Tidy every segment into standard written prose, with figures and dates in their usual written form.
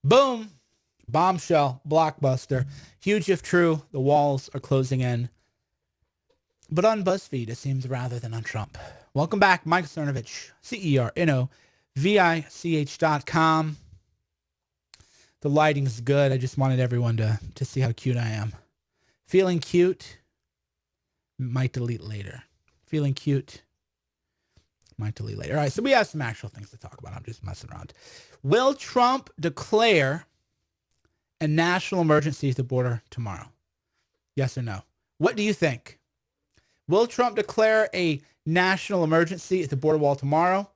Boom. Bombshell. Blockbuster. Huge if true. The walls are closing in. But on BuzzFeed, it seems, rather than on Trump. Welcome back, Mike Cernovich, CERNOVICH.com. The lighting's good. I just wanted everyone to see how cute I am. Feeling cute? Might delete later. Feeling cute? Might delete later. All right, so we have some actual things to talk about. I'm just messing around. Will Trump declare a national emergency at the border tomorrow? Yes or no? What do you think? Will Trump declare a national emergency at the border wall tomorrow?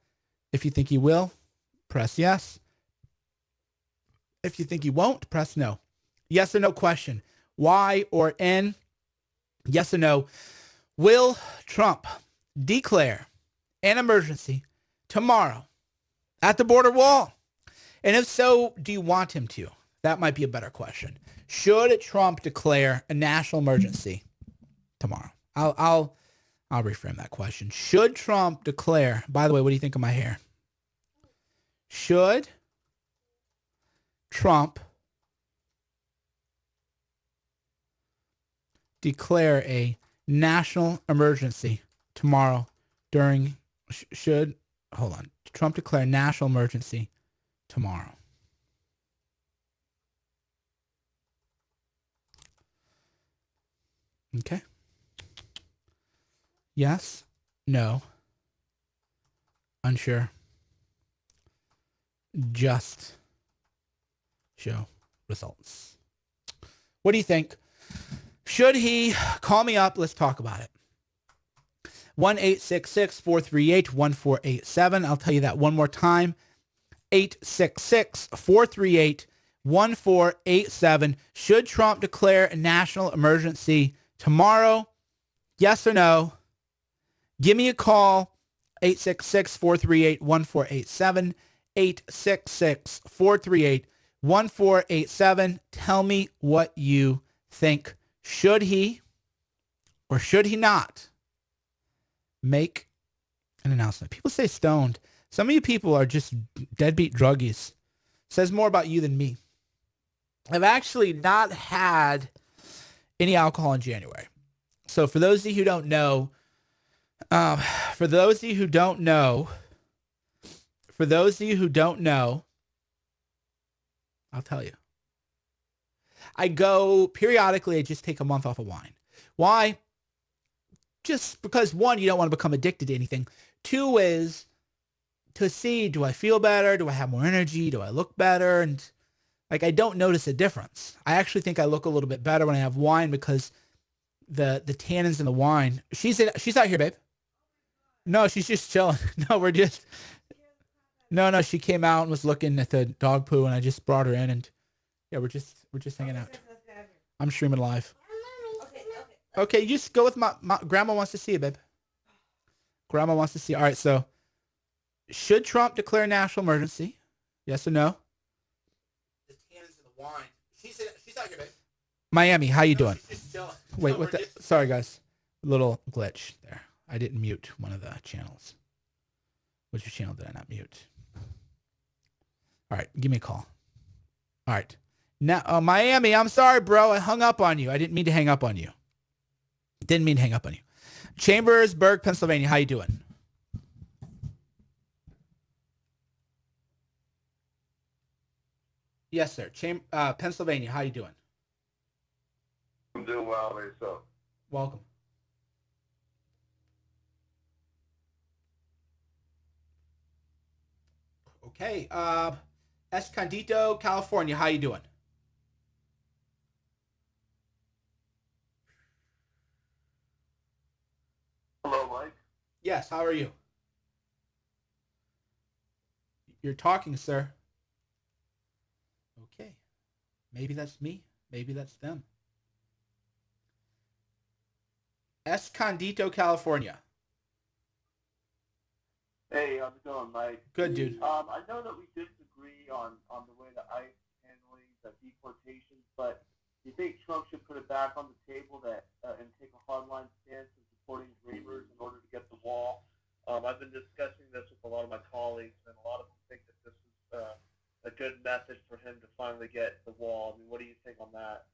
If you think he will, press yes. If you think he won't, press no. Yes or no question. Y or N? Yes or no. Will Trump declare an emergency tomorrow at the border wall? And if so, do you want him to? That might be a better question. Should Trump declare a national emergency tomorrow? I'll reframe that question. Should Trump declare, by the way, what do you think of my hair? Should Trump declare a national emergency tomorrow during, Trump declare a national emergency tomorrow? Okay. Yes, no, unsure, just show results. What do you think? Should he call me up? Let's talk about it. 1-866-438-1487. I'll tell you that one more time. 866-438-1487. Should Trump declare a national emergency tomorrow? Yes or no? Give me a call, 866-438-1487, 866-438-1487. Tell me what you think. Should he or should he not make an announcement? People say stoned. Some of you people are just deadbeat druggies. Says more about you than me. I've actually not had any alcohol in January. So for those of you who don't know, I'll tell you. I go periodically, I just take a month off of wine. Why? Just because, one, you don't want to become addicted to anything. Two is to see, do I feel better? Do I have more energy? Do I look better? And like, I don't notice a difference. I actually think I look a little bit better when I have wine because the tannins in the wine. She's out here, babe. No, she's just chilling. No, she came out and was looking at the dog poo, and I just brought her in, and yeah, we're just hanging out. I'm streaming live. Okay, you just go with my grandma wants to see you, babe. Grandma wants to see you. All right, so should Trump declare a national emergency? Yes or no? The tannins in the wine. She's out here, babe. Miami, how you doing? She's just chilling. Wait, what the? Sorry, guys. Little glitch there. I didn't mute one of the channels. Which channel did I not mute? All right, give me a call. All right. Now, Miami, I'm sorry, bro. I hung up on you. I didn't mean to hang up on you. Chambersburg, Pennsylvania. How you doing? Yes, sir. Pennsylvania. How you doing? I'm doing well myself. Welcome. Okay. Escondido, California. How you doing? Hello, Mike. Yes. How are you? You're talking, sir. Okay. Maybe that's me. Maybe that's them. Escondido, California. Hey, how's it going, Mike? Good, dude. I know that we disagree on the way that ICE is handling the deportations, but do you think Trump should put it back on the table and take a hardline stance in supporting dreamers in order to get the wall? I've been discussing this with a lot of my colleagues, and a lot of them think that this is a good message for him to finally get the wall. I mean, what do you think on that?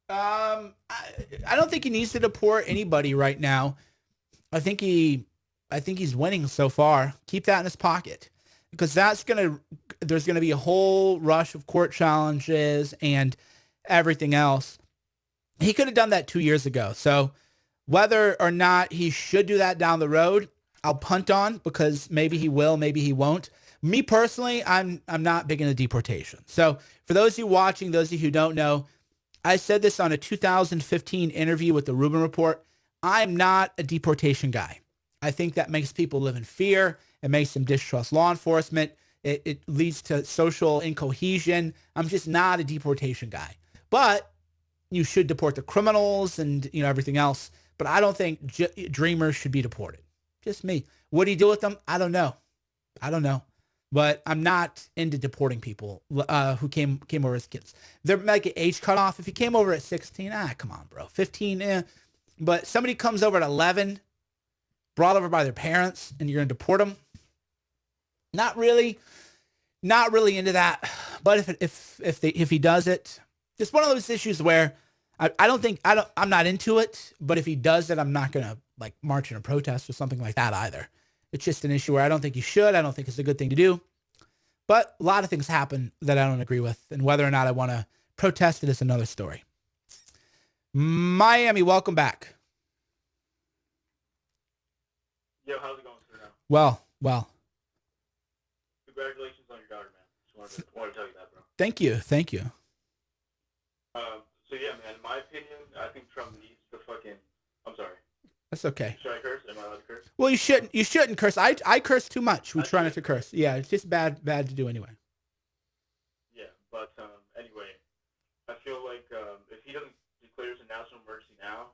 I don't think he needs to deport anybody right now. I think he's winning so far. Keep that in his pocket because there's gonna be a whole rush of court challenges and everything else. He could have done that 2 years ago. So whether or not he should do that down the road, I'll punt on because maybe he will, maybe he won't. Me personally, I'm not big into deportation. So for those of you watching, those of you who don't know, I said this on a 2015 interview with the Rubin Report. I'm not a deportation guy. I think that makes people live in fear. It makes them distrust law enforcement. It leads to social incohesion. I'm just not a deportation guy. But you should deport the criminals and everything else. But I don't think dreamers should be deported. Just me. What do you do with them? I don't know. But I'm not into deporting people who came over as kids. They're like an age cutoff. If you came over at 16, come on, bro. 15, But somebody comes over at 11, brought over by their parents, and you're going to deport them? Not really into that. But if he does it, it's one of those issues where I'm not into it. But if he does it, I'm not going to like march in a protest or something like that either. It's just an issue where I don't think you should. I don't think it's a good thing to do. But a lot of things happen that I don't agree with. And whether or not I want to protest it is another story. Miami, welcome back. Yo, how's it going, sir? Well. Congratulations on your daughter, man. Just wanted to tell you that, bro. Thank you. So yeah, man, in my opinion, I think Trump needs to fucking... I'm sorry. That's okay. Should I curse? Am I allowed to curse? Well, you shouldn't curse. I curse too much. We try not to curse. Yeah, it's just bad to do anyway. Yeah, but anyway, I feel like if he doesn't declare a national emergency now,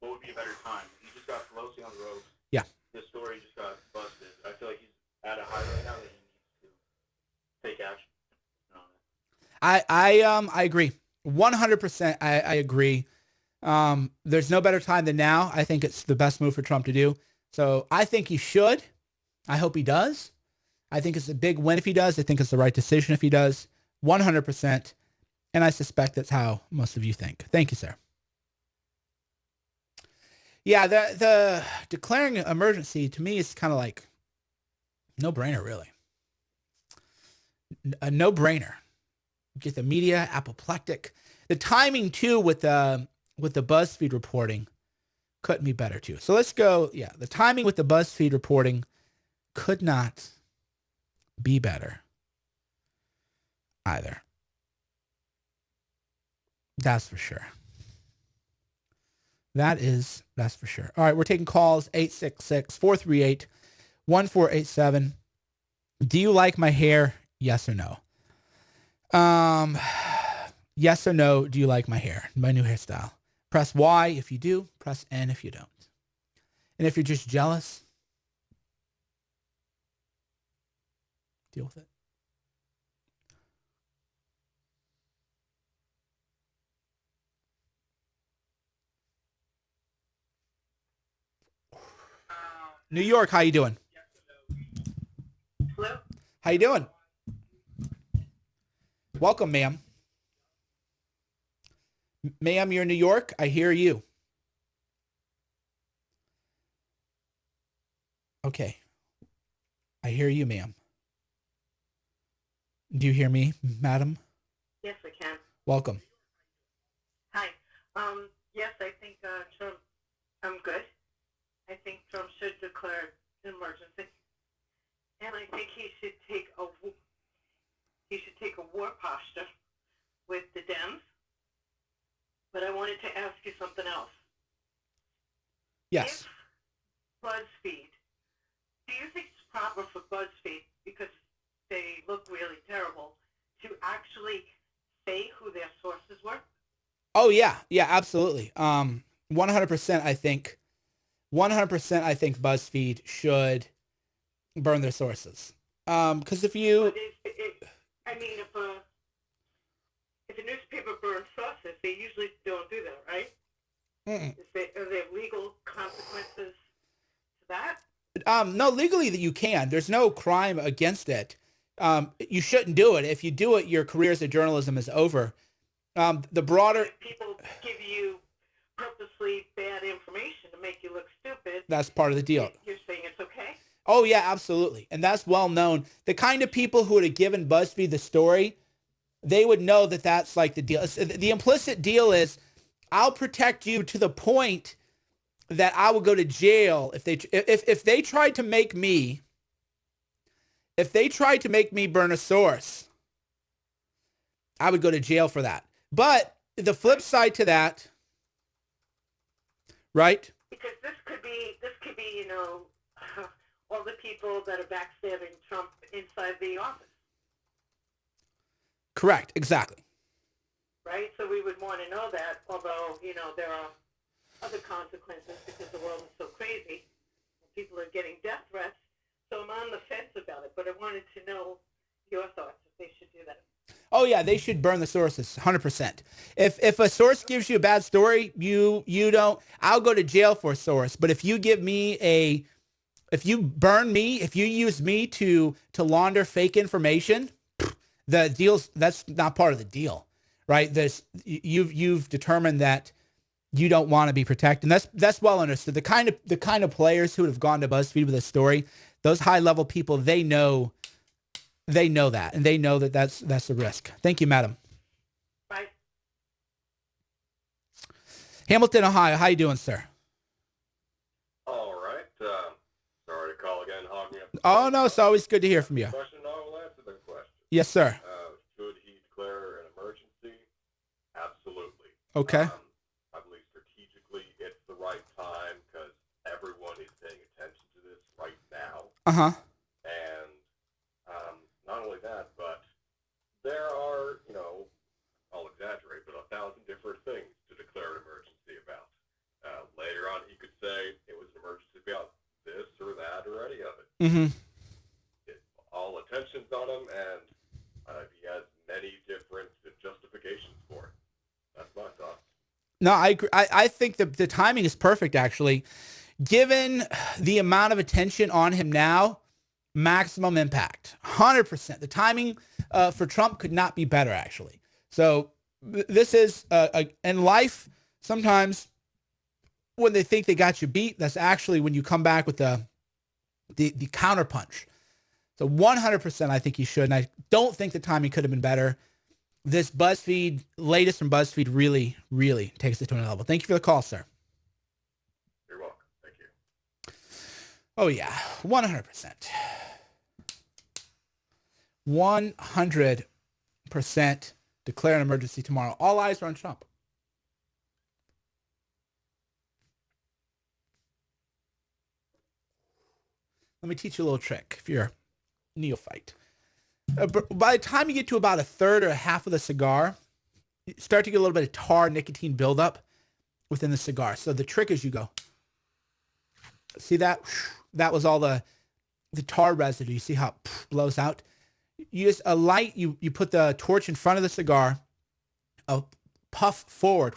what would be a better time? He just got Pelosi on the ropes. Yeah. This story just got busted. I feel like he's at a high right now that he needs to take action on it. I agree. 100%. I agree. There's no better time than now. I think it's the best move for Trump to do. So I think he should. I hope he does. I think it's a big win if he does. I think it's the right decision if he does. 100%. And I suspect that's how most of you think. Thank you, sir. Yeah, the declaring emergency to me is kind of like no brainer, really. A no brainer. Get the media apoplectic. The timing too with the BuzzFeed reporting couldn't be better too. So let's go. Yeah, the timing with the BuzzFeed reporting could not be better either. That's for sure. That's for sure. All right, we're taking calls 866-438-1487. Do you like my hair? Yes or no? Yes or no, do you like my hair? My new hairstyle. Press Y if you do, press N if you don't. And if you're just jealous, deal with it. New York, how you doing? Hello? How you doing? Welcome, ma'am. Ma'am, you're in New York. I hear you. Okay. I hear you, ma'am. Do you hear me, madam? Yes, I can. Welcome. Hi. Yes, I think Trump, I'm good. I think Trump should declare an emergency. And I think he should take a war posture with the Dems. But I wanted to ask you something else. Yes. If BuzzFeed, do you think it's proper for BuzzFeed, because they look really terrible, to actually say who their sources were? Oh yeah, absolutely. 100%. I think 100%. I think BuzzFeed should burn their sources. Because if you, if a newspaper burns sources, they usually don't do that, right? Are there legal consequences to that? No, legally that you can. There's no crime against it. You shouldn't do it. If you do it, your career as a journalism is over. The broader... If people give you purposely bad information to make you look stupid, that's part of the deal. You're saying it's okay? Oh, yeah, absolutely. And that's well known. The kind of people who would have given BuzzFeed the story, they would know that that's like the deal. The implicit deal is, I'll protect you to the point that I will go to jail if they tried to make me burn a source. I would go to jail for that. But the flip side to that, right? Because this could be, you know, all the people that are backstabbing Trump inside the office. Correct. Exactly. Right? So we would want to know that, although, you know, there are other consequences because the world is so crazy. People are getting death threats. So I'm on the fence about it, but I wanted to know your thoughts if they should do that. Oh yeah, they should burn the sources, 100%. If a source gives you a bad story, you don't. I'll go to jail for a source. But if you give me if you burn me, if you use me to launder fake information, the deal's that's not part of the deal, right? You've determined that you don't want to be protected, and that's well understood. The kind of players who would have gone to BuzzFeed with a story, those high level people, they know that, and they know that that's a risk. Thank you, madam. Bye. Hamilton, Ohio. How you doing, sir? All right. Sorry to call again, hogging up. Oh no, it's always good to hear from you. Question. I will answer the question. Yes, sir. Should he declare an emergency? Absolutely. Okay. I believe strategically it's the right time because everyone is paying attention to this right now. Uh-huh. And not only that, but there are, you know, I'll exaggerate, but 1,000 different things to declare an emergency about. Later on, he could say it was an emergency about this or that or any of it. Mm-hmm. All attention's on him, and he has many different justifications for it. That's my thought. No, I agree. I think the timing is perfect, actually. Given the amount of attention on him now, maximum impact, 100%. The timing for Trump could not be better, actually. So this is, in life, sometimes when they think they got you beat, that's actually when you come back with the counterpunch. So 100% I think he should, and I don't think the timing could have been better. This latest from BuzzFeed really, really takes it to another level. Thank you for the call, sir. You're welcome. Thank you. Oh, yeah, 100%. 100% declare an emergency tomorrow. All eyes are on Trump. Let me teach you a little trick if you're a neophyte. By the time you get to about a third or a half of the cigar, you start to get a little bit of tar nicotine buildup within the cigar. So the trick is you go, see that? That was all the tar residue. You see how it blows out? You just you put the torch in front of the cigar, a puff forward,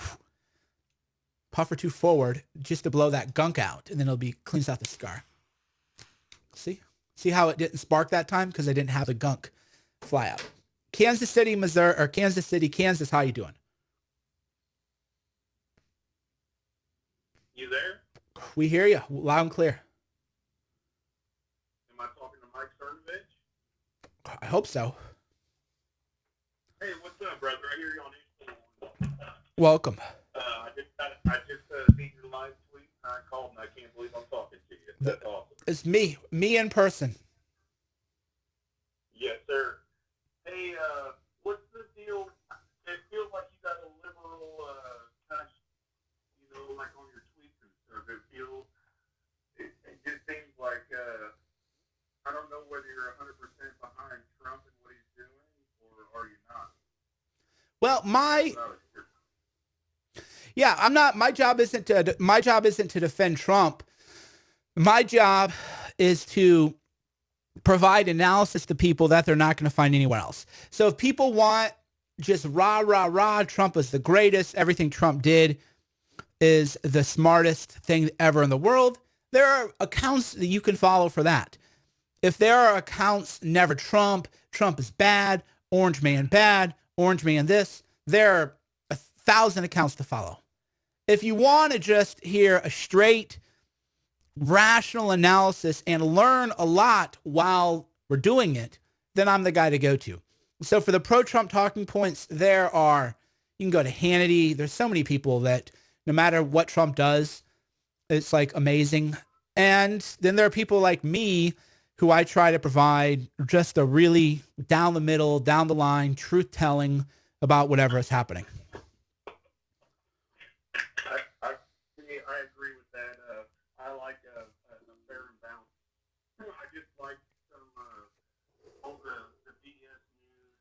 puff or two forward, just to blow that gunk out, and then cleans out the cigar. See how it didn't spark that time? Because I didn't have the gunk fly out. Kansas City, Missouri, or Kansas City, Kansas, how you doing? You there? We hear you loud and clear. Am I talking to Mike Cernovich? I hope so. Hey, what's up, brother? I hear you on Instagram. Welcome. I just seen your live tweet. I called and I can't believe I'm talking to you. That's awesome. It's me in person. Yes, sir. Hey, what's the deal? It feels like you got a liberal touch, you know, like on your tweets and stuff. It just seems like, I don't know whether you're 100% behind Trump and what he's doing, or are you not? Well, I'm not. My job isn't to defend Trump. My job is to provide analysis to people that they're not going to find anywhere else. So if people want just rah, Trump is the greatest, everything Trump did is the smartest thing ever in the world, there are accounts that you can follow for that. if there are accounts, never Trump, Trump is bad, Orange Man this, there are 1,000 accounts to follow. If you want to just hear a straight, rational analysis and learn a lot while we're doing it, then I'm the guy to go to. So for the pro-Trump talking points, you can go to Hannity. There's so many people that no matter what Trump does, it's like amazing. And then there are people like me who I try to provide just a really down the middle, down the line, truth telling about whatever is happening. I agree with that. I like a fair and balanced. I just like some all the BS news,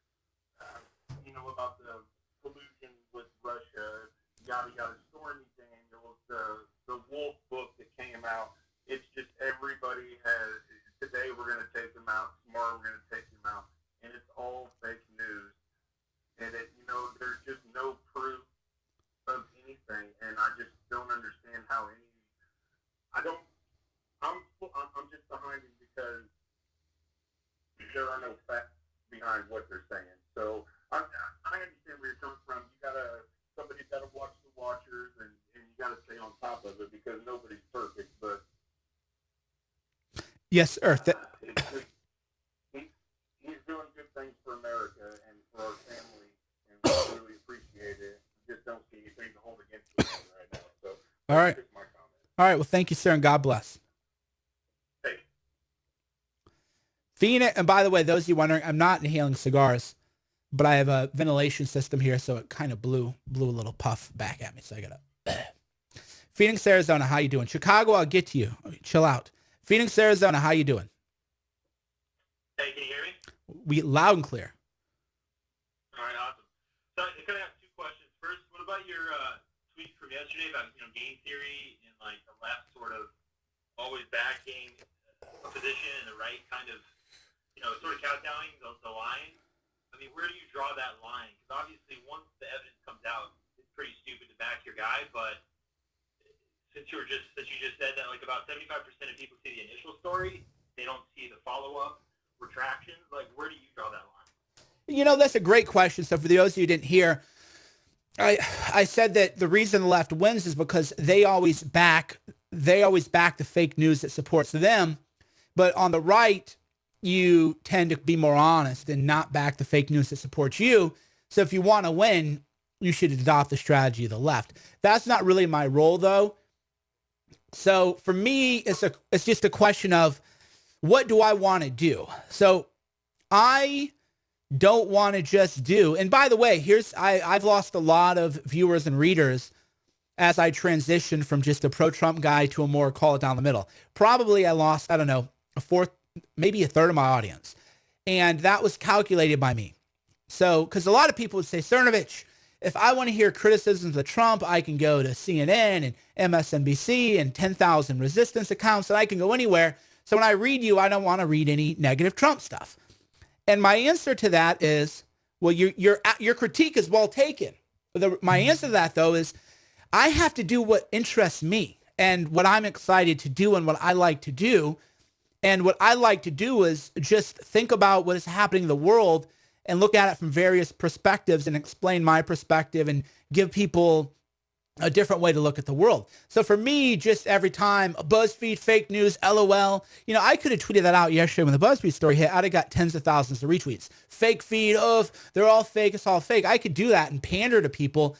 about the collusion with Russia, yada yada. Stormy Daniels, the Wolf book that came out. It's just everybody has. Today we're going to take them out. Tomorrow we're going to take them out, and it's all fake news. And there's just no proof of anything, and I just don't understand how I'm just behind him because there are no facts behind what they're saying. So I understand where you're coming from. Somebody's got to watch the watchers, and you got to stay on top of it because nobody's perfect. But yes, sir. He's doing good things for America and for our family, and we really appreciate it. We just don't see anything to hold against him right now. So all right. That's my comment. All right. Well, thank you, sir, and God bless. Hey. Phoenix, and by the way, those of you wondering, I'm not inhaling cigars, but I have a ventilation system here, so it kind of blew a little puff back at me, so I got to. Phoenix, Arizona, how you doing? Chicago, I'll get to you. Chill out. Phoenix, Arizona, how you doing? Hey, can you hear me? We loud and clear. All right, awesome. So I kind of have two questions. First, what about your tweet from yesterday about game theory and like the left sort of always backing a position and the right kind of sort of kowtowing the line? I mean, where do you draw that line? Because obviously, once the evidence comes out, it's pretty stupid to back your guy. But since you just said that like about 75% of people see the initial story, they don't see the follow-up retractions. Like, where do you draw that line? That's a great question. So for those of you who didn't hear, I said that the reason the left wins is because they always back the fake news that supports them. But on the right, you tend to be more honest and not back the fake news that supports you. So if you want to win, you should adopt the strategy of the left. That's not really my role, though. So for me, it's just a question of what do I want to do? So I don't want to just do, and by the way, I've lost a lot of viewers and readers as I transitioned from just a pro-Trump guy to a more call it down the middle. Probably I lost, I don't know, a fourth, maybe a third of my audience. And that was calculated by me. So, because a lot of people would say, Cernovich, if I want to hear criticisms of Trump, I can go to CNN and MSNBC and 10,000 resistance accounts, and I can go anywhere. So when I read you, I don't want to read any negative Trump stuff. And my answer to that is, well, your critique is well taken. My answer to that, though, is I have to do what interests me and what I'm excited to do and what I like to do. And what I like to do is just think about what is happening in the world and look at it from various perspectives and explain my perspective and give people a different way to look at the world. So for me, just every time a BuzzFeed fake news, LOL, I could have tweeted that out yesterday when the BuzzFeed story hit. I'd have got tens of thousands of retweets. Fake feed, they're all fake. It's all fake. I could do that and pander to people,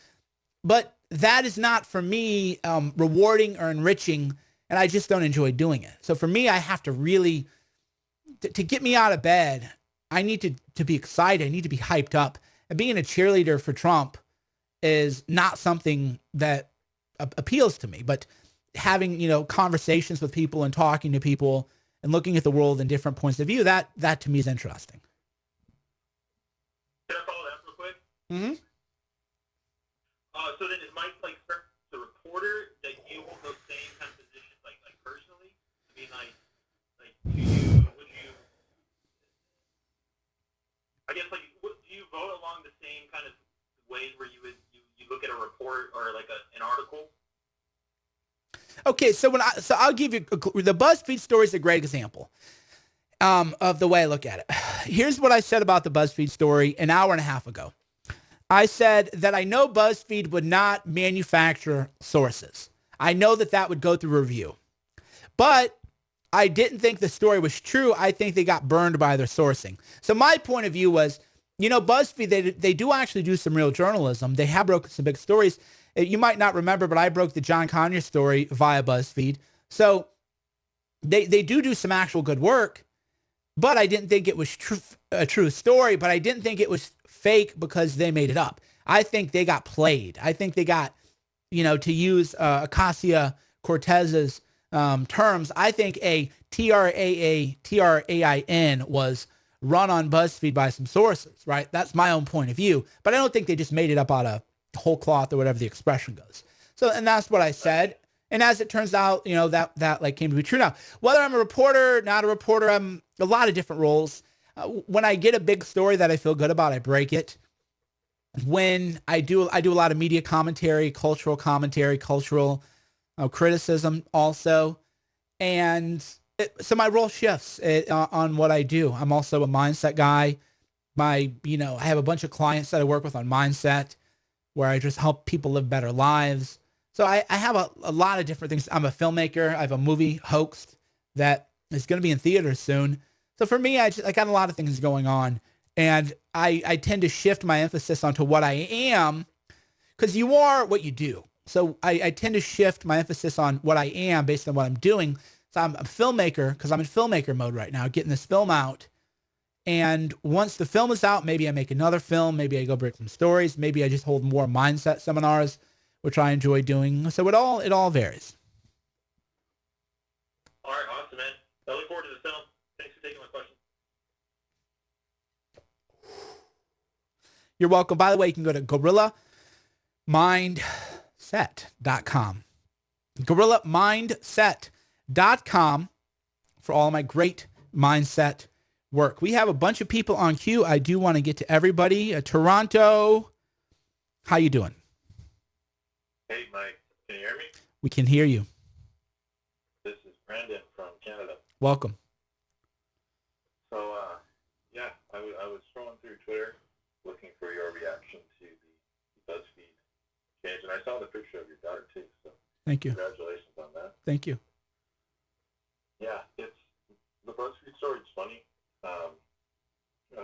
but that is not for me rewarding or enriching, and I just don't enjoy doing it. So for me, I have to really, to get me out of bed, I need to be excited. I need to be hyped up. And being a cheerleader for Trump is not something that appeals to me. But having, conversations with people and talking to people and looking at the world in different points of view, that to me is interesting. Can I follow that real quick? Mm-hmm. So then is Mike like the reporter that you hold those same kind of positions like personally? I mean, would you? I guess do you vote along the same kind of ways where you look at a report or like an article? Okay, so I'll give you the BuzzFeed story is a great example. of the way I look at it. Here's what I said about the BuzzFeed story an hour and a half ago. I said that I know BuzzFeed would not manufacture sources. I know that that would go through review. But I didn't think the story was true. I think they got burned by their sourcing. So my point of view was, you know, BuzzFeed, they do actually do some real journalism. They have broken some big stories. You might not remember, but I broke the John Conyers story via BuzzFeed. So they do some actual good work, but I didn't think it was a true story, but I didn't think it was fake because they made it up. I think they got played. I think they got, you know, to use Ocasio-Cortez's terms, I think a TRAIN was run on BuzzFeed by some sources, right? That's my own point of view. But I don't think they just made it up out of whole cloth or whatever the expression goes. So, and that's what I said. And as it turns out, you know, that like came to be true. Now, whether I'm a reporter, not a reporter, I'm a lot of different roles. When I get a big story that I feel good about, I break it. When I do a lot of media commentary, cultural criticism also. And so my role shifts on what I do. I'm also a mindset guy. I have a bunch of clients that I work with on mindset where I just help people live better lives. So I have a lot of different things. I'm a filmmaker. I have a movie, Hoax, that is going to be in theaters soon. So for me, I got a lot of things going on. And I tend to shift my emphasis onto what I am, because you are what you do. So I tend to shift my emphasis on what I am based on what I'm doing. So I'm a filmmaker because I'm in filmmaker mode right now, getting this film out. And once the film is out, maybe I make another film. Maybe I go break some stories. Maybe I just hold more mindset seminars, which I enjoy doing. So it all varies. All right, awesome, man. I look forward to the film. Thanks for taking my question. You're welcome. By the way, you can go to GorillaMindset.com. GorillaMindset.com for all my great mindset work. We have a bunch of people on queue. I do want to get to everybody. Toronto, how you doing? Hey, Mike. Can you hear me? We can hear you. This is Brandon from Canada. Welcome. So, I was scrolling through Twitter looking for your reaction to the BuzzFeed change, and I saw the picture of your daughter, too, so thank you. Congratulations on that. Thank you. Yeah, it's the BuzzFeed story. It's funny. I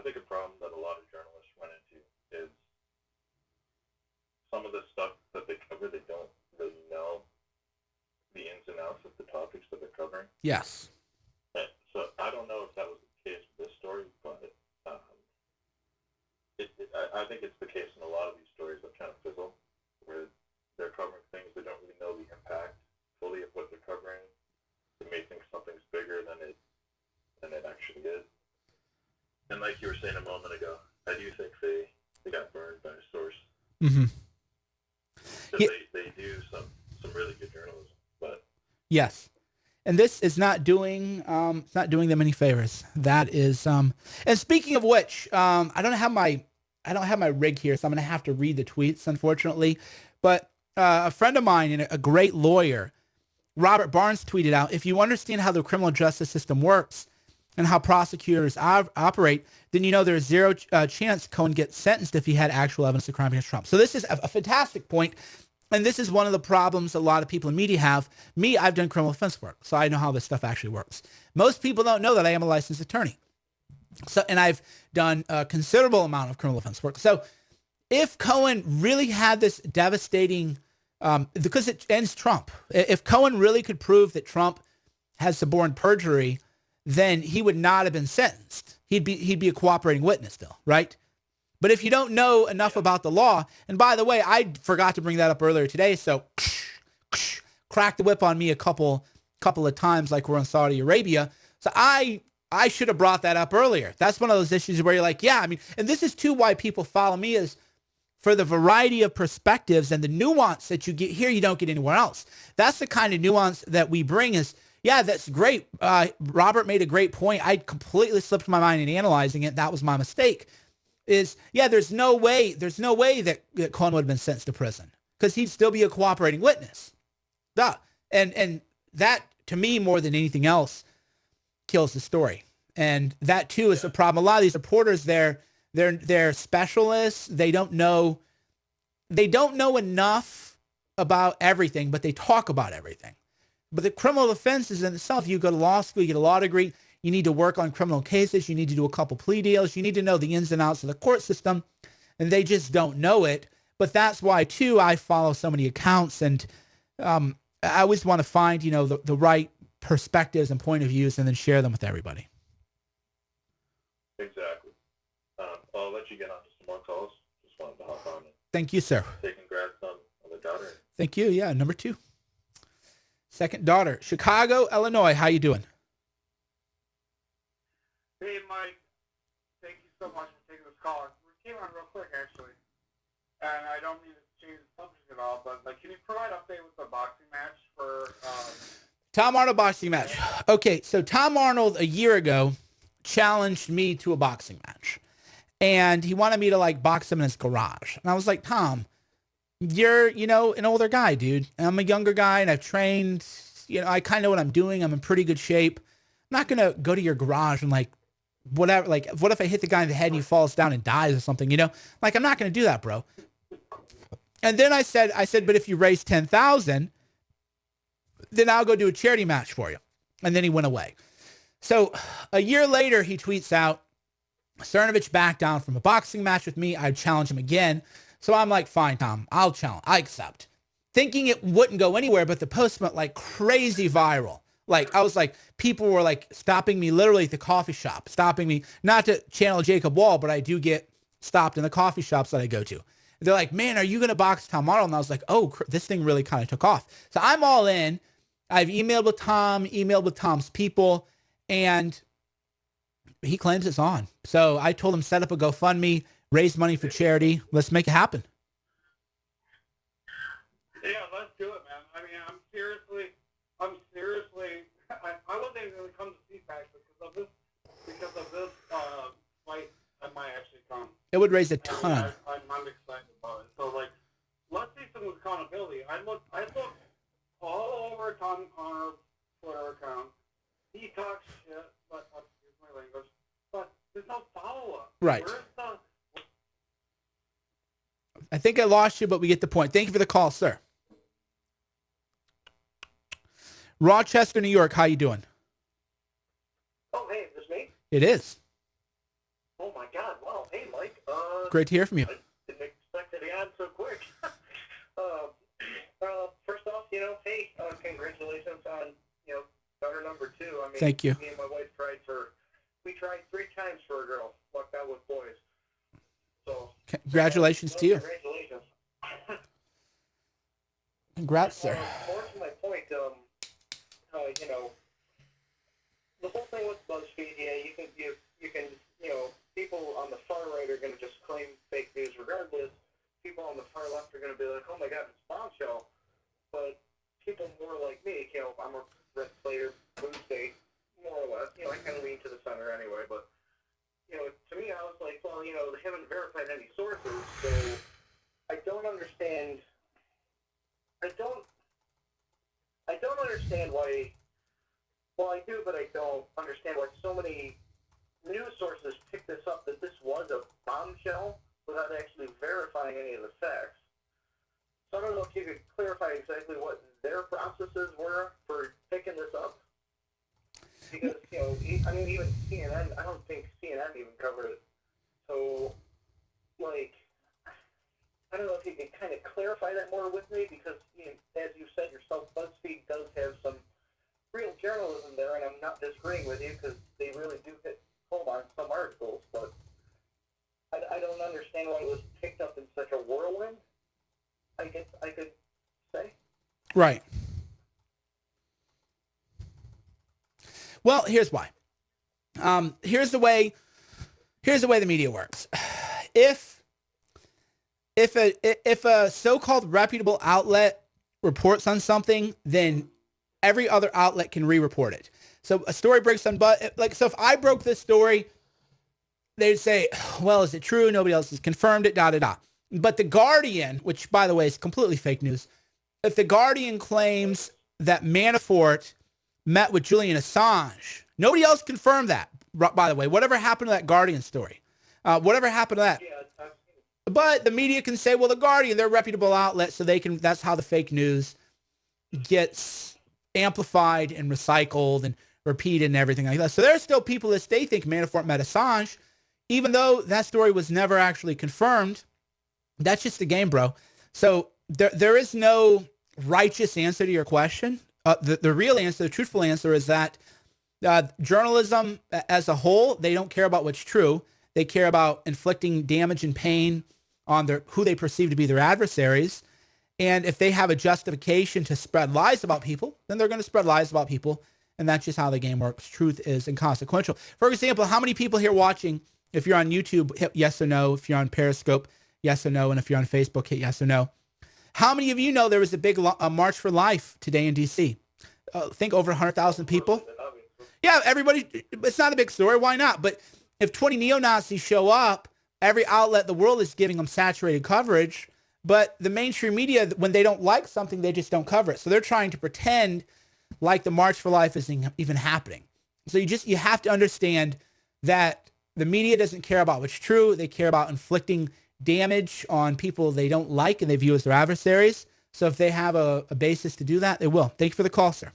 think a problem that a lot of journalists run into is some of the stuff that they cover, they don't really know the ins and outs of the topics that they're covering. Yes. So I don't know if that was the case with this story, but I think it's the case in a lot of these stories that kind of fizzle, where they're covering things they don't really know the impact fully of what they're covering. They may think something's bigger than it actually is. And like you were saying a moment ago, I do think they got burned by a source. Mm-hmm. Yeah. They do some really good journalism, but yes. And this is not doing them any favors. That is and speaking of which, I don't have my rig here, so I'm gonna have to read the tweets, unfortunately. But a friend of mine and a great lawyer, Robert Barnes, tweeted out, if you understand how the criminal justice system works and how prosecutors operate, then you know there's zero chance Cohen gets sentenced if he had actual evidence of crime against Trump. So this is a fantastic point. And this is one of the problems a lot of people in media have. Me, I've done criminal defense work, so I know how this stuff actually works. Most people don't know that I am a licensed attorney. So, and I've done a considerable amount of criminal defense work. So if Cohen really had this devastating, because it ends Trump, if Cohen really could prove that Trump has suborned perjury, then he would not have been sentenced. He'd be a cooperating witness still, right? But if you don't know enough about the law, and by the way, I forgot to bring that up earlier today, so crack the whip on me a couple of times like we're in Saudi Arabia. So I should have brought that up earlier. That's one of those issues where you're like, yeah, I mean, and this is too why people follow me, is for the variety of perspectives and the nuance that you get here you don't get anywhere else. That's the kind of nuance that we bring is, yeah, that's great. Robert made a great point. I completely slipped my mind in analyzing it. That was my mistake. Is, yeah, there's no way that Cohen would have been sentenced to prison because he'd still be a cooperating witness. Duh. And that, to me, more than anything else, kills the story. And that too is the problem. A lot of these reporters, they're specialists. They don't know enough about everything, but they talk about everything. But the criminal defense is in itself. You go to law school, you get a law degree. You need to work on criminal cases. You need to do a couple plea deals. You need to know the ins and outs of the court system. And they just don't know it. But that's why, too, I follow so many accounts. And I always want to find, the right perspectives and point of views and then share them with everybody. Exactly. I'll let you get on to some more calls. Just wanted to hop on and Thank you, sir. say congrats on the daughter. Thank you. Yeah, number 2. Second daughter. Chicago, Illinois. How you doing? Hey, Mike. Thank you so much for taking this call. We came on real quick, actually. And I don't mean to change the subject at all, but can you provide an update with the boxing match for Tom Arnold boxing match. Okay, so Tom Arnold a year ago challenged me to a boxing match. And he wanted me to box him in his garage. And I was like, Tom, you're, an older guy, dude. And I'm a younger guy and I've trained, I kind of know what I'm doing. I'm in pretty good shape. I'm not going to go to your garage and whatever, what if I hit the guy in the head and he falls down and dies or something, I'm not going to do that, bro. And then I said, but if you raise 10,000, then I'll go do a charity match for you. And then he went away. So a year later, he tweets out, Cernovich backed down from a boxing match with me. I'd challenge him again. So I'm like, fine, Tom, I'll challenge. I accept. Thinking it wouldn't go anywhere, but the post went crazy viral. I was people were stopping me literally at the coffee shop, stopping me, not to channel Jacob Wall, but I do get stopped in the coffee shops that I go to. They're like, man, are you going to box Tom Arnold? And I was like, oh, this thing really kind of took off. So I'm all in. I've emailed with Tom, emailed with Tom's people, and he claims it's on. So I told him, set up a GoFundMe, raise money for charity. Let's make it happen. Yeah, let's do it, man. I mean, I'm seriously, I wasn't even going to come to CPAC because of this fight. I might actually come. It would raise a ton. I'm excited about it. So, let's see some accountability. I look all over Tom Arnold's Twitter account. He talks shit, but excuse my language. But there's no follow-up. Right. Where's the... I think I lost you, but we get the point. Thank you for the call, sir. Rochester, New York. How you doing? Oh, hey, is this me? It is. Oh, my God. Wow. Hey, Mike. Great to hear from you. I didn't expect to be on so quick. First off, hey, congratulations on, daughter number 2. I mean, thank you. Me and my wife tried 3 times for a girl. Lucked out with boys. So. Congratulations to you. Congratulations. Congrats, sir. More to my point, the whole thing with BuzzFeed, you can, people on the far right are going to just claim fake news regardless. People on the far left are going to be like, oh my God, it's bombshell. But people more like me, I'm a red slater, blue state, more or less. I kind of lean to the center anyway, but, to me, I was like, well, they haven't verified any sources, so I don't understand. I don't understand why. Well, I do, but I don't understand why so many news sources picked this up that this was a bombshell without actually verifying any of the facts. So I don't know if you could clarify exactly what their processes were for picking this up. Because, even CNN, I don't think CNN even covered it. So, I don't know if you could kind of clarify that more with me, because, as you said yourself, BuzzFeed does have some real journalism there, and I'm not disagreeing with you, because they really do hit home on some articles, but I don't understand why it was picked up in such a whirlwind, I guess I could say. Right. Well, here's why. Here's the way the media works. If a so-called reputable outlet reports on something, then every other outlet can re-report it. So a story breaks on, so if I broke this story, they'd say, well, is it true? Nobody else has confirmed it, da-da-da. But The Guardian, which, by the way, is completely fake news, if The Guardian claims that Manafort met with Julian Assange, nobody else confirmed that. by the way, whatever happened to that Guardian story? Whatever happened to that? Yeah, I've seen it. But the media can say, well, the Guardian, they're a reputable outlet, so they can. That's how the fake news gets amplified and recycled and repeated and everything like that. So there are still people that they think Manafort met Assange, even though that story was never actually confirmed. That's just the game, bro. So there is no righteous answer to your question. The real answer, the truthful answer is that journalism as a whole, they don't care about what's true. They care about inflicting damage and pain on who they perceive to be their adversaries. And if they have a justification to spread lies about people, then they're going to spread lies about people. And that's just how the game works. Truth is inconsequential. For example, how many people here watching, if you're on YouTube, hit yes or no. If you're on Periscope, yes or no. And if you're on Facebook, hit yes or no. How many of you know there was a big March for Life today in D.C.? I think over 100,000 people. Yeah, everybody, it's not a big story. Why not? But if 20 neo-Nazis show up, every outlet in the world is giving them saturated coverage. But the mainstream media, when they don't like something, they just don't cover it. So they're trying to pretend like the March for Life isn't even happening. So you have to understand that the media doesn't care about what's true. They care about inflicting damage on people they don't like and they view as their adversaries. So if they have a basis to do that, they will. Thank you for the call, sir.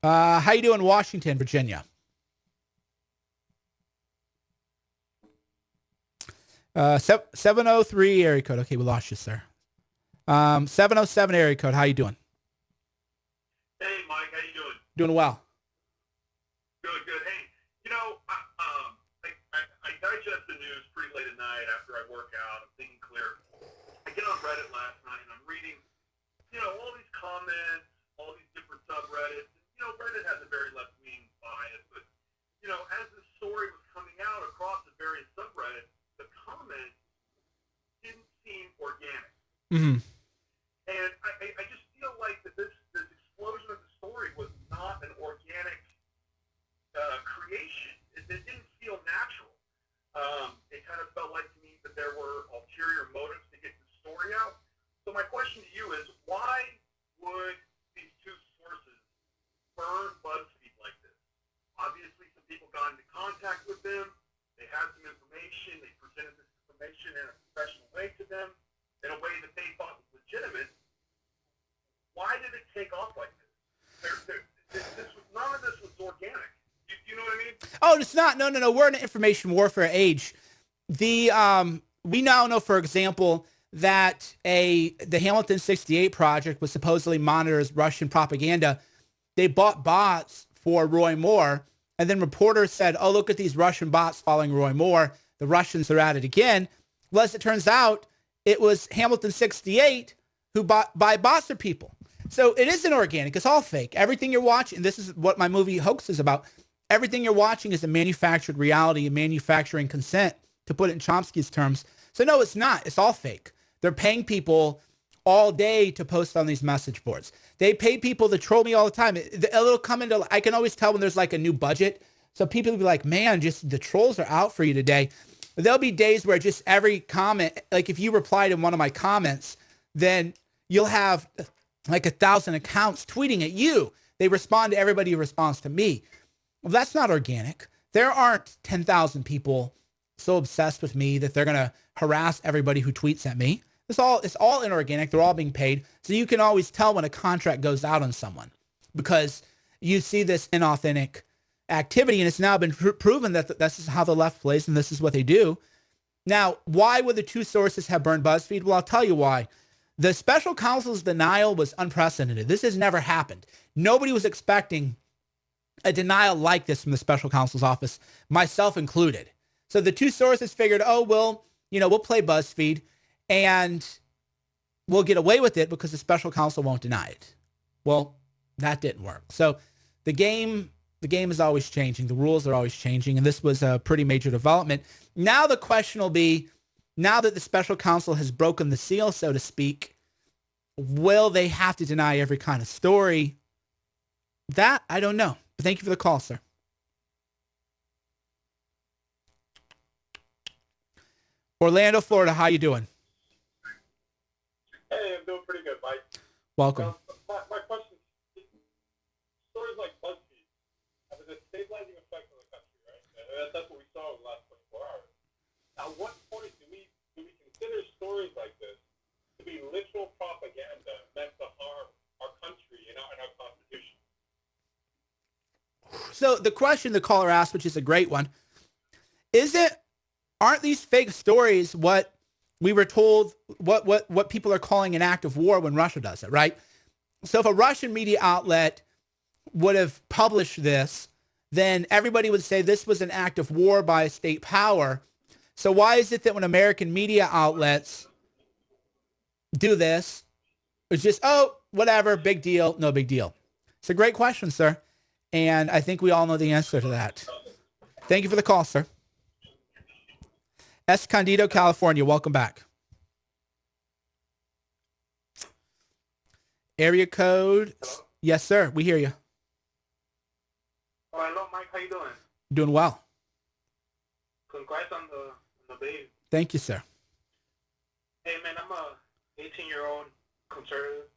How you doing, Washington, Virginia? 703 area code. Okay, we lost you, sir. 707 area code. How you doing? Hey, Mike. How you doing? Doing well. Good, good. Hey, I digest the news pretty late at night after I work out. I'm thinking clear. I get on Reddit last night and I'm reading, all these comments, all these different subreddits. Reddit has a very left-wing bias, but, as this story was coming out across the various subreddits, the comments didn't seem organic. Mm-hmm. And I just feel like that this explosion of the story was not an organic creation. It didn't feel natural. It kind of felt like to me that there were ulterior motives to get the story out. So my question to you is, why would these two sources burn BuzzFeed like this? Obviously, some people got into contact with them. They had some information. They presented this information in a professional way to them, in a way that they thought was legitimate. Why did it take off like this? None of this was organic. You know what I mean? Oh, it's not. No. We're in an information warfare age. We now know, for example, that the Hamilton 68 project was supposedly monitors Russian propaganda. They bought bots for Roy Moore, and then reporters said, oh, look at these Russian bots following Roy Moore. The Russians are at it again. Well, as it turns out, it was Hamilton 68 who buy bots for people. So it isn't organic. It's all fake. Everything you're watching, this is what my movie Hoax is about. Everything you're watching is a manufactured reality, a manufacturing consent, to put it in Chomsky's terms. So no, it's not. It's all fake. They're paying people all day to post on these message boards. They pay people to troll me all the time. It'll come into, I can always tell when there's like a new budget. So people will be like, man, just the trolls are out for you today. There'll be days where just every comment, like if you replied in one of my comments, then you'll have like 1,000 accounts tweeting at you. They respond to everybody who responds to me. Well, that's not organic. There aren't 10,000 people so obsessed with me that they're going to harass everybody who tweets at me. It's all inorganic. They're all being paid. So you can always tell when a contract goes out on someone because you see this inauthentic activity, and it's now been proven that this is how the left plays and this is what they do. Now, why would the two sources have burned BuzzFeed? Well, I'll tell you why. The special counsel's denial was unprecedented. This has never happened. Nobody was expecting a denial like this from the special counsel's office, myself included. So the two sources figured, oh, well, we'll play BuzzFeed and we'll get away with it because the special counsel won't deny it. Well, that didn't work. So the game is always changing. The rules are always changing. And this was a pretty major development. Now the question will be, now that the special counsel has broken the seal, so to speak, will they have to deny every kind of story? That, I don't know. But thank you for the call, sir. Orlando, Florida, how you doing? Hey, I'm doing pretty good, Mike. Welcome. My question is, so so the question the caller asked, which is a great one, aren't these fake stories what we were told, what people are calling an act of war when Russia does it, right? So if a Russian media outlet would have published this, then everybody would say this was an act of war by a state power. So why is it that when American media outlets do this, it's just, oh, whatever, big deal, no big deal? It's a great question, sir. And I think we all know the answer to that. Thank you for the call, sir. Escondido, California. Welcome back. Area code. Hello? Yes, sir. We hear you. Oh, hello, Mike. How you doing? Doing well. Congrats on the baby. Thank you, sir. Hey, man, I'm a 18-year-old conservative.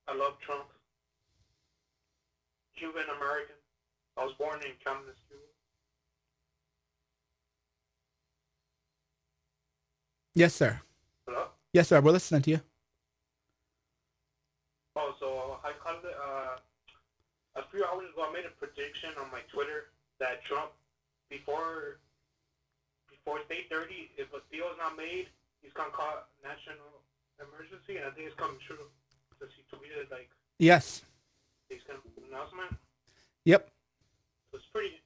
I love Trump. Cuban American. I was born in communist Cuba. Yes, sir. Hello? Yes, sir. We're listening to you. Oh, so I called it, a few hours ago, I made a prediction on my Twitter that Trump, before State 30, if a deal is not made, he's going to call national emergency, and I think it's coming true. Because he tweeted, like, Yes. he's going to announcement. Yep. So it's pretty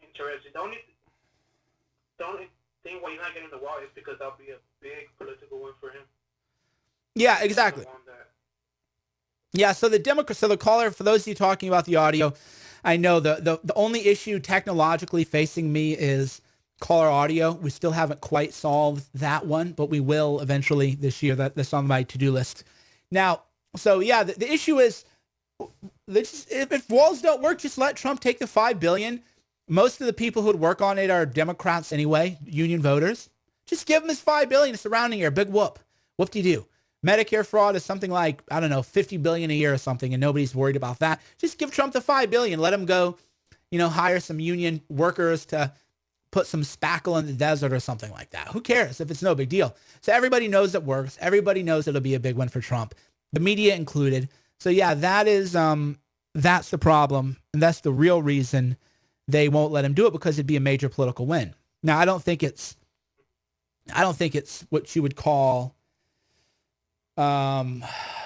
interesting. The only thing why he's not getting the wall is because that'll be a big political win for him. Yeah, exactly. Yeah, so the caller, for those of you talking about the audio, I know the only issue technologically facing me is caller audio. We still haven't quite solved that one, but we will eventually this year. That's on my to-do list. Now, so yeah, the issue is, if walls don't work, just let Trump take the $5 billion. Most of the people who would work on it are Democrats anyway, union voters. Just give him his $5 billion surrounding year. Big whoop. Whoop-de-doo. Medicare fraud is something like, I don't know, $50 billion a year or something, and nobody's worried about that. Just give Trump the $5 billion. Let him go, hire some union workers to put some spackle in the desert or something like that. Who cares if it's no big deal? So everybody knows it works. Everybody knows it'll be a big one for Trump, the media included. So yeah, that's the problem, and that's the real reason they won't let him do it, because it'd be a major political win. Now, I don't think it's what you would call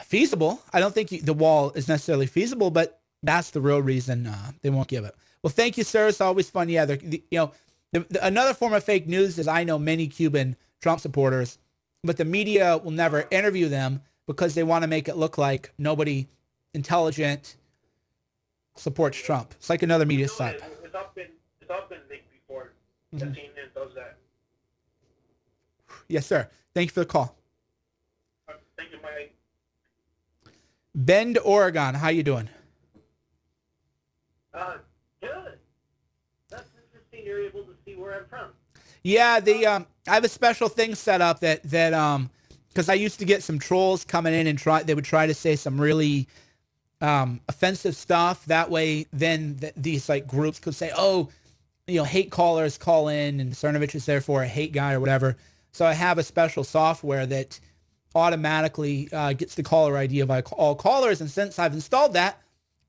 feasible. I don't think the wall is necessarily feasible, but that's the real reason they won't give it. Well, thank you, sir. It's always fun. Yeah, another form of fake news is I know many Cuban Trump supporters, but the media will never interview them because they want to make it look like nobody intelligent supports Trump. It's like another media site. It's all been leaked before. The CNN does that. Yes, sir. Thank you for the call. Thank you, Mike. Bend, Oregon. How you doing? Good. That's interesting. You're able to see where I'm from. Yeah, I have a special thing set up that because I used to get some trolls coming in and they would try to say some really offensive stuff. That way, then these like groups could say, oh, hate callers call in, and Cernovich is therefore a hate guy or whatever. So I have a special software that automatically gets the caller ID of all callers. And since I've installed that,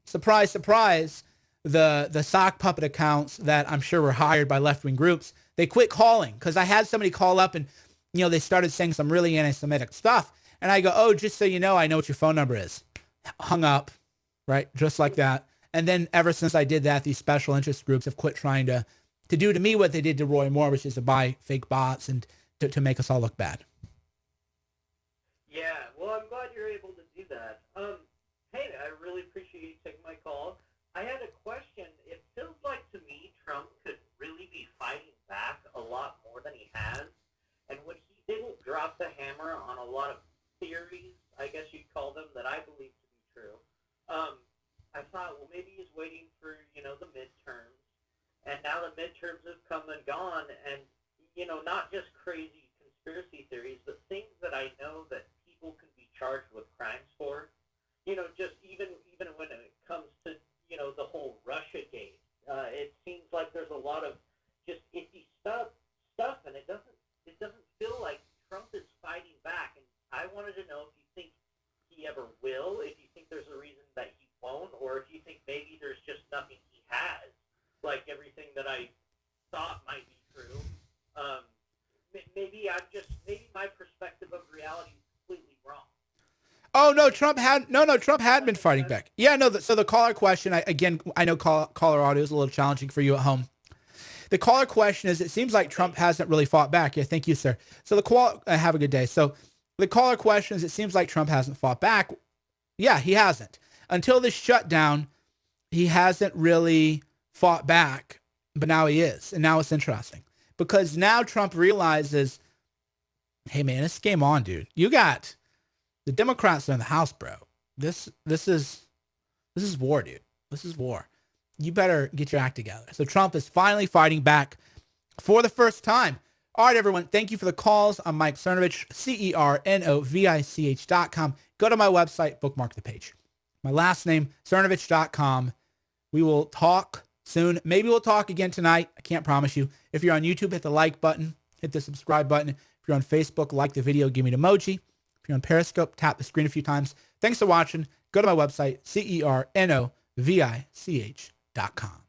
surprise, surprise, the sock puppet accounts that I'm sure were hired by left-wing groups, they quit calling, because I had somebody call up and, they started saying some really anti-Semitic stuff. And I go, oh, just so you know, I know what your phone number is. Hung up, right? Just like that. And then ever since I did that, these special interest groups have quit trying to do to me what they did to Roy Moore, which is to buy fake bots and to make us all look bad. Yeah, well, I'm glad you're able to do that. Hey, I really appreciate you taking my call. I had a question. It feels like to me Trump could really be fighting back a lot more than he has. And when he didn't drop the hammer on a lot of theories, I guess you'd call them, that I believe to be true, I thought, well, maybe he's waiting for, the midterms. And now the midterms have come and gone, and, not just crazy conspiracy theories, but things that I know that people can be charged with crimes for. Just even when it comes to, the whole Russiagate, it seems like there's a lot of just iffy stuff, and it doesn't feel like Trump is fighting back. And I wanted to know if you think he ever will, if you think there's a reason that he won't, or if you think like everything that I thought might be true. Maybe my perspective of reality is completely wrong. Oh no, Trump had been fighting back. Yeah, no. So the caller question, I know caller audio is a little challenging for you at home. The caller question is: it seems like Trump hasn't really fought back. Yeah, thank you, sir. So the caller, have a good day. So the caller question is: it seems like Trump hasn't fought back. Yeah, he hasn't. Until this shutdown, he hasn't really fought back, but now he is, and now it's interesting because now Trump realizes, hey man, it's game on, dude. You got the Democrats are in the House, bro. This is war, dude. This is war. You better get your act together. So Trump is finally fighting back for the first time. All right, everyone. Thank you for the calls. I'm Mike Cernovich, CERNOVICH.com. Go to my website, bookmark the page. My last name, Cernovich.com. We will talk soon. Maybe we'll talk again tonight. I can't promise you. If you're on YouTube, hit the like button, hit the subscribe button. If you're on Facebook, like the video, give me an emoji. If you're on Periscope, tap the screen a few times. Thanks for watching. Go to my website, CERNOVICH.com.